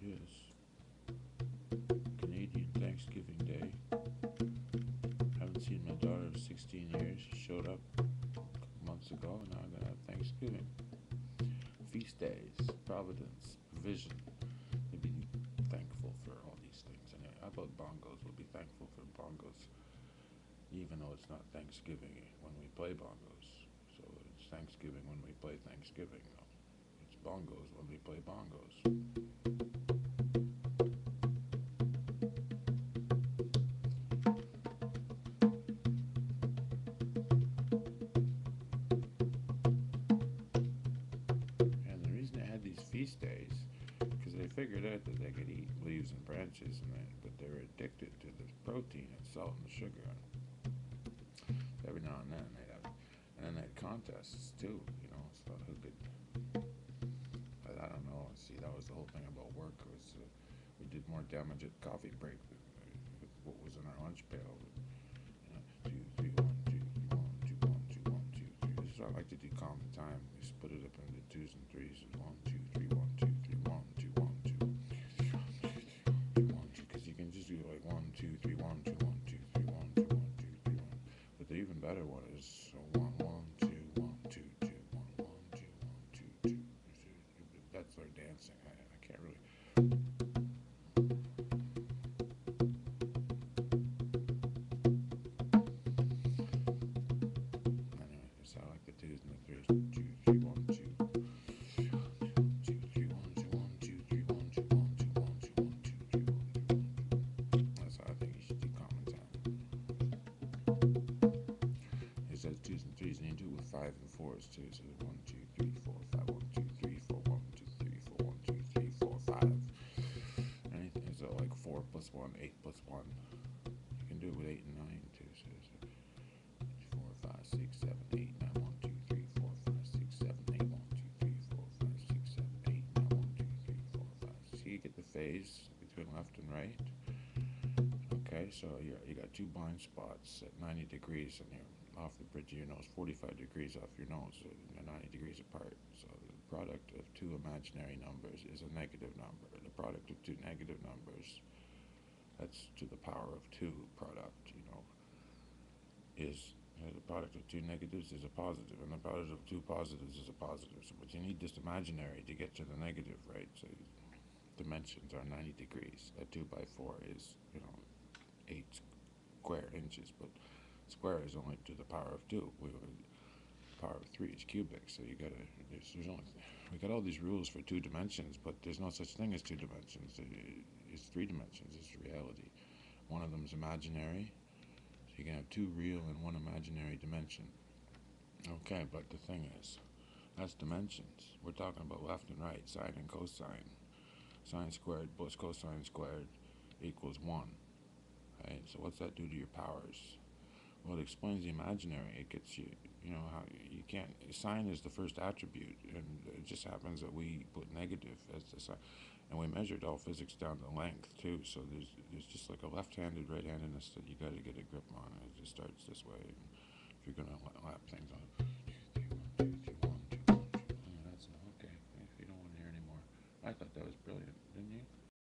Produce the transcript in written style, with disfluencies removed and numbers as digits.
it is. Canadian Thanksgiving Day. Haven't seen my daughter in 16 years. She showed up a couple months ago, and now I'm going to have Thanksgiving. Feast days, providence, provision. We'll be thankful for all these things. Anyway, how about bongos? We'll be thankful for bongos, even though it's not Thanksgiving when we play bongos. So it's Thanksgiving when we play Thanksgiving. No, it's bongos when we play bongos. And the reason they had these feast days, because they figured out that they could eat leaves and branches, but they were addicted to the protein and salt and sugar. Every now and then they had contests too. So who could? I don't know. See, that was the whole thing about work. Was we did more damage at coffee break with what was in our lunch pail. Two, three, one, two, one, two, one, two, one, two, three. This is what I like to do. Calm the time. We split it up into twos and threes. One, two, three, one, two, three, one, two, one, two, one, two. Because you can just do like one, two, three, one, two, one, two, three, one, two, one, two, three, one. But the even better one is one, one, two, one, two, two, one, one, two, one, two, two. That's their dancing. I can't really. Anyway, so I like the twos and the threes. Two, three, one, two. Two, three, one, two, one, two, three, one, two, one, two, one, two, one, two, three, one, two, one. That's how I think you should do common time. It says twos and threes, and you do it with five and fours too. So one, two, three, four, five, one, two, three, four, one, two, three, four, one, two, three, four, five. Anything is like 4 plus 1, 8 plus 1. You can do it with 8 and 9 too. So 4, 5, 6, 7, 8, 9, 1, 2, 3, 4, 5, 6, 7, 8, 1, 2, 3, 4, 5, 6, 7, 8, 9, 1, 2, 3, 4, 5. See, you get the phase between left and right. Okay, so you got two blind spots at 90 degrees, and you're off the bridge of your nose, 45 degrees off your nose, so they're 90 degrees apart. So the product of two imaginary numbers is a negative number. The product of two negative numbers, that's to the power of 2 product, is the product of two negatives is a positive, and the product of two positives is a positive. So, but you need this imaginary to get to the negative, right? So dimensions are 90 degrees. A 2 by 4 is 8 square inches, but square is only to the power of 2. Power of 3 is cubic, so you gotta. We got all these rules for 2 dimensions, but there's no such thing as 2 dimensions. It's 3 dimensions. It's reality. One of them is imaginary, so you can have 2 real and 1 imaginary dimension. Okay, but the thing is, that's dimensions. We're talking about left and right, sine and cosine. Sine squared plus cosine squared equals 1. Right? So what's that do to your powers? Well, it explains the imaginary. It gets you, how you can't. Sine is the first attribute, and it just happens that we put negative as the sign, and we measured all physics down to length too. So there's just like a left-handed, right-handedness that you got to get a grip on. It just starts this way. And if you're gonna lap things on, 2, 3, 1, 2, 3, 1, 2, 3, 1, 2. Oh, that's okay. If you don't want to hear anymore, I thought that was brilliant, didn't you?